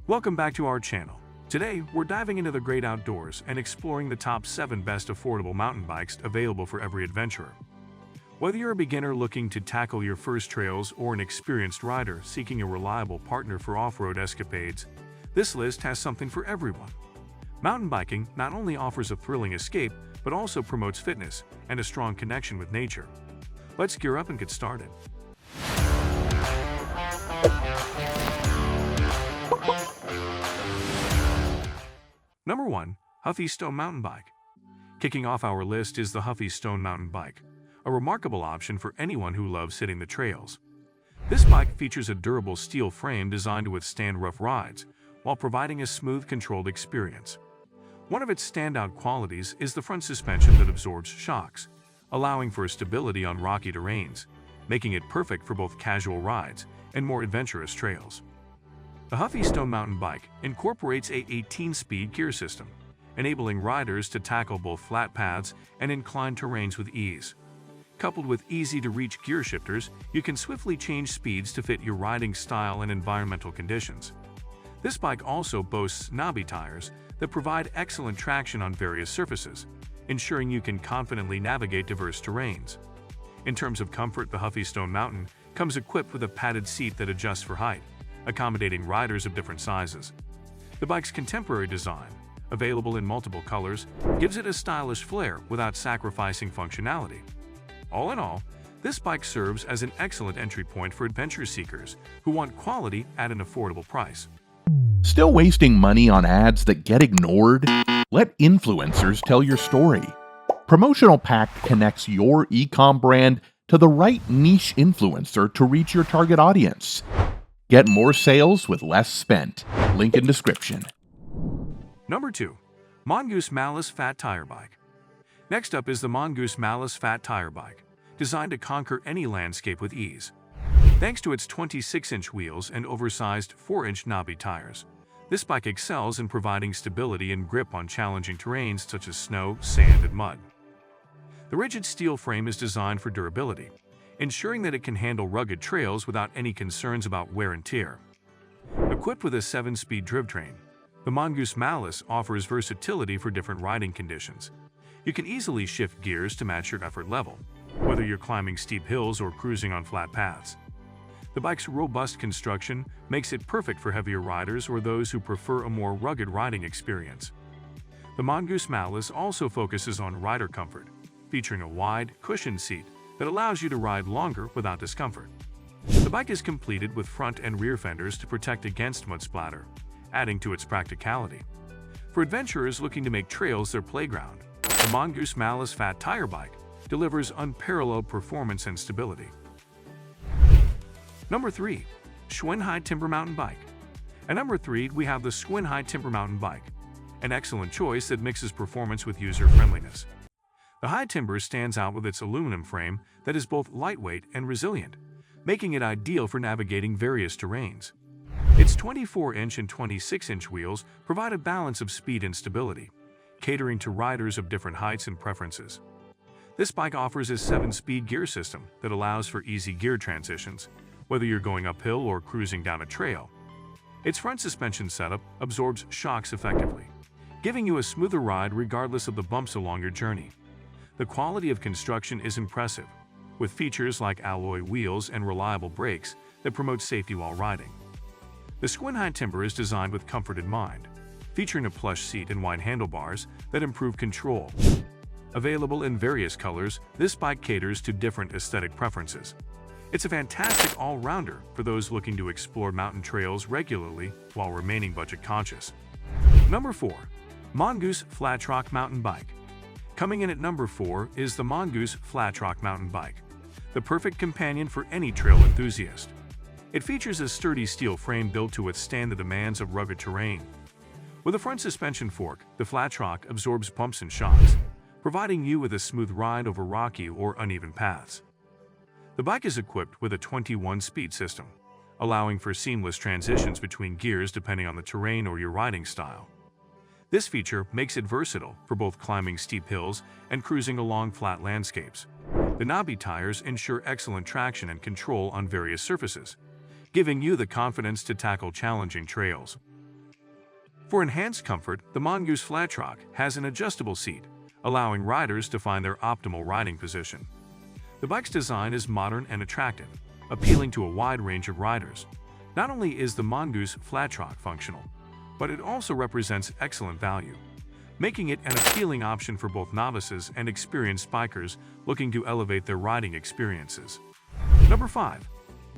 Welcome back to our channel. Today, we're diving into the great outdoors and exploring the top 7 best affordable mountain bikes available for every adventurer. Whether you're a beginner looking to tackle your first trails or an experienced rider seeking a reliable partner for off-road escapades, this list has something for everyone. Mountain biking not only offers a thrilling escape, but also promotes fitness and a strong connection with nature. Let's gear up and get started. Number 1. Huffy Stone Mountain Bike. Kicking off our list is the Huffy Stone Mountain Bike, a remarkable option for anyone who loves hitting the trails. This bike features a durable steel frame designed to withstand rough rides, while providing a smooth, controlled experience. One of its standout qualities is the front suspension that absorbs shocks, allowing for stability on rocky terrains, making it perfect for both casual rides and more adventurous trails. The Huffy Stone Mountain Bike incorporates a 18-speed gear system, enabling riders to tackle both flat paths and inclined terrains with ease. Coupled with easy-to-reach gear shifters, you can swiftly change speeds to fit your riding style and environmental conditions. This bike also boasts knobby tires that provide excellent traction on various surfaces, ensuring you can confidently navigate diverse terrains. In terms of comfort, the Huffy Stone Mountain comes equipped with a padded seat that adjusts for height, accommodating riders of different sizes. The bike's contemporary design, available in multiple colors, gives it a stylish flair without sacrificing functionality. All in all, this bike serves as an excellent entry point for adventure seekers who want quality at an affordable price. Still wasting money on ads that get ignored? Let influencers tell your story. Promotional Pack connects your e-com brand to the right niche influencer to reach your target audience. Get more sales with less spent. Link in description. Number 2. Mongoose Malice Fat Tire Bike. Next up is the Mongoose Malice Fat Tire Bike, designed to conquer any landscape with ease. Thanks to its 26-inch wheels and oversized 4-inch knobby tires, this bike excels in providing stability and grip on challenging terrains such as snow, sand, and mud. The rigid steel frame is designed for durability, ensuring that it can handle rugged trails without any concerns about wear and tear. Equipped with a 7-speed drivetrain, the Mongoose Malice offers versatility for different riding conditions. You can easily shift gears to match your effort level, whether you're climbing steep hills or cruising on flat paths. The bike's robust construction makes it perfect for heavier riders or those who prefer a more rugged riding experience. The Mongoose Malice also focuses on rider comfort, featuring a wide, cushioned seat that allows you to ride longer without discomfort. The bike is completed with front and rear fenders to protect against mud splatter, adding to its practicality. For adventurers looking to make trails their playground, the Mongoose Malice Fat Tire Bike delivers unparalleled performance and stability. Number 3. Schwinn High Timber Mountain Bike. At number 3, we have the Schwinn High Timber Mountain Bike, an excellent choice that mixes performance with user-friendliness. The High Timber stands out with its aluminum frame that is both lightweight and resilient, making it ideal for navigating various terrains. Its 24-inch and 26-inch wheels provide a balance of speed and stability, catering to riders of different heights and preferences. This bike offers a 7-speed gear system that allows for easy gear transitions, whether you're going uphill or cruising down a trail. Its front suspension setup absorbs shocks effectively, giving you a smoother ride regardless of the bumps along your journey. The quality of construction is impressive, with features like alloy wheels and reliable brakes that promote safety while riding. The Schwinn High Timber is designed with comfort in mind, featuring a plush seat and wide handlebars that improve control. Available in various colors, this bike caters to different aesthetic preferences. It's a fantastic all-rounder for those looking to explore mountain trails regularly while remaining budget-conscious. Number 4. Mongoose Flatrock Mountain Bike. Coming in at number 4 is the Mongoose Flatrock Mountain Bike, the perfect companion for any trail enthusiast. It features a sturdy steel frame built to withstand the demands of rugged terrain. With a front suspension fork, the Flatrock absorbs bumps and shocks, providing you with a smooth ride over rocky or uneven paths. The bike is equipped with a 21-speed system, allowing for seamless transitions between gears depending on the terrain or your riding style. This feature makes it versatile for both climbing steep hills and cruising along flat landscapes. The knobby tires ensure excellent traction and control on various surfaces, giving you the confidence to tackle challenging trails. For enhanced comfort, the Mongoose Flatrock has an adjustable seat, allowing riders to find their optimal riding position. The bike's design is modern and attractive, appealing to a wide range of riders. Not only is the Mongoose Flatrock functional, but it also represents excellent value, making it an appealing option for both novices and experienced bikers looking to elevate their riding experiences. Number 5.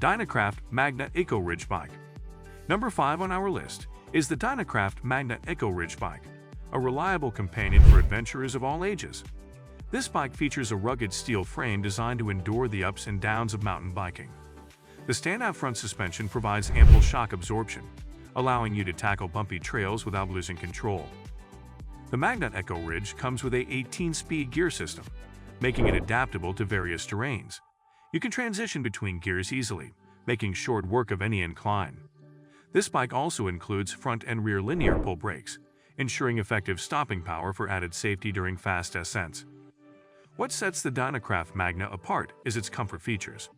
Dynacraft Magna Eco Ridge Bike. Number 5 on our list is the Dynacraft Magna Eco Ridge Bike, a reliable companion for adventurers of all ages. This bike features a rugged steel frame designed to endure the ups and downs of mountain biking. The standout front suspension provides ample shock absorption, allowing you to tackle bumpy trails without losing control. The Magna Eco Ridge comes with a 18-speed gear system, making it adaptable to various terrains. You can transition between gears easily, making short work of any incline. This bike also includes front and rear linear pull brakes, ensuring effective stopping power for added safety during fast ascents. What sets the Dinocraft Magna apart is its comfort features.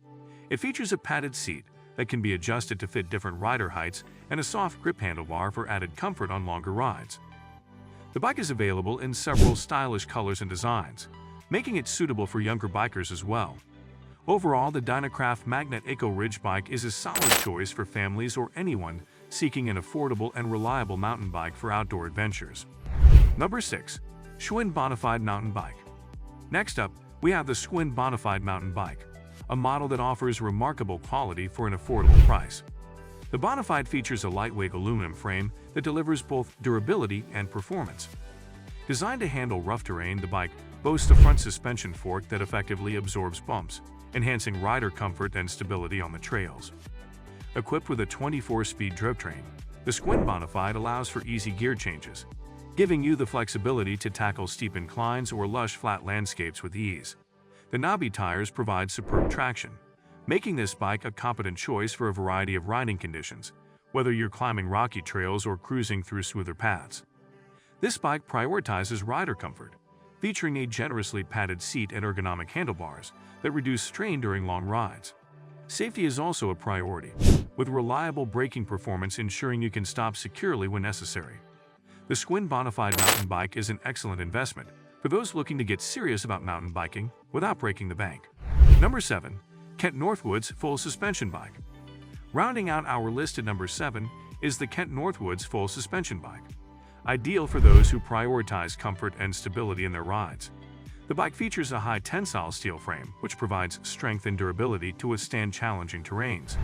It features a padded seat that can be adjusted to fit different rider heights and a soft grip handlebar for added comfort on longer rides. The bike is available in several stylish colors and designs, making it suitable for younger bikers as well. Overall, the Dinocraft Magna Eco Ridge Bike is a solid choice for families or anyone seeking an affordable and reliable mountain bike for outdoor adventures. Number 6. Schwinn Bonafide Mountain Bike. Next up, we have the Schwinn Bonafide Mountain Bike, a model that offers remarkable quality for an affordable price. The Bonafide features a lightweight aluminum frame that delivers both durability and performance. Designed to handle rough terrain, the bike boasts a front suspension fork that effectively absorbs bumps, enhancing rider comfort and stability on the trails. Equipped with a 24-speed drivetrain, the Schwinn Bonafide allows for easy gear changes, giving you the flexibility to tackle steep inclines or lush flat landscapes with ease. The knobby tires provide superb traction, making this bike a competent choice for a variety of riding conditions, whether you're climbing rocky trails or cruising through smoother paths. This bike prioritizes rider comfort, featuring a generously padded seat and ergonomic handlebars that reduce strain during long rides. Safety is also a priority, with reliable braking performance ensuring you can stop securely when necessary. The Schwinn Bonafide mountain bike is an excellent investment for those looking to get serious about mountain biking without breaking the bank. Number 7. Kent Northwoods Full Suspension Bike. Rounding out our list at number 7 is the Kent Northwoods Full Suspension Bike, ideal for those who prioritize comfort and stability in their rides. The bike features a high tensile steel frame, which provides strength and durability to withstand challenging terrains.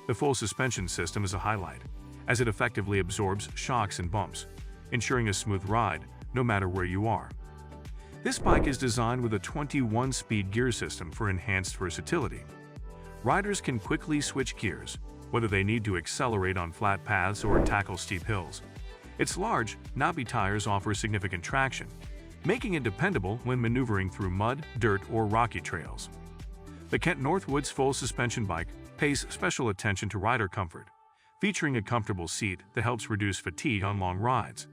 The full suspension system is a highlight, as it effectively absorbs shocks and bumps, ensuring a smooth ride no matter where you are. This bike is designed with a 21-speed gear system for enhanced versatility. Riders can quickly switch gears, whether they need to accelerate on flat paths or tackle steep hills. Its large, knobby tires offer significant traction, making it dependable when maneuvering through mud, dirt, or rocky trails. The Kent Northwoods Full Suspension Bike pays special attention to rider comfort, featuring a comfortable seat that helps reduce fatigue on long rides.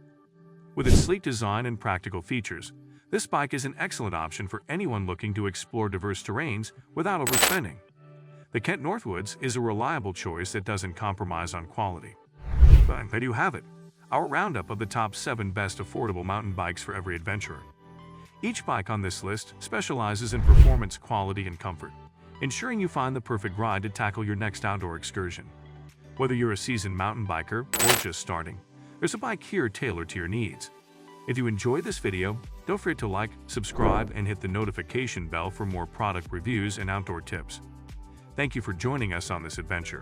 With its sleek design and practical features, this bike is an excellent option for anyone looking to explore diverse terrains without overspending. The Kent Northwoods is a reliable choice that doesn't compromise on quality. But there you have it, our roundup of the top 7 best affordable mountain bikes for every adventurer. Each bike on this list specializes in performance, quality, and comfort, ensuring you find the perfect ride to tackle your next outdoor excursion. Whether you're a seasoned mountain biker or just starting, there's a bike here tailored to your needs. If you enjoyed this video, don't forget to like, subscribe, and hit the notification bell for more product reviews and outdoor tips. Thank you for joining us on this adventure.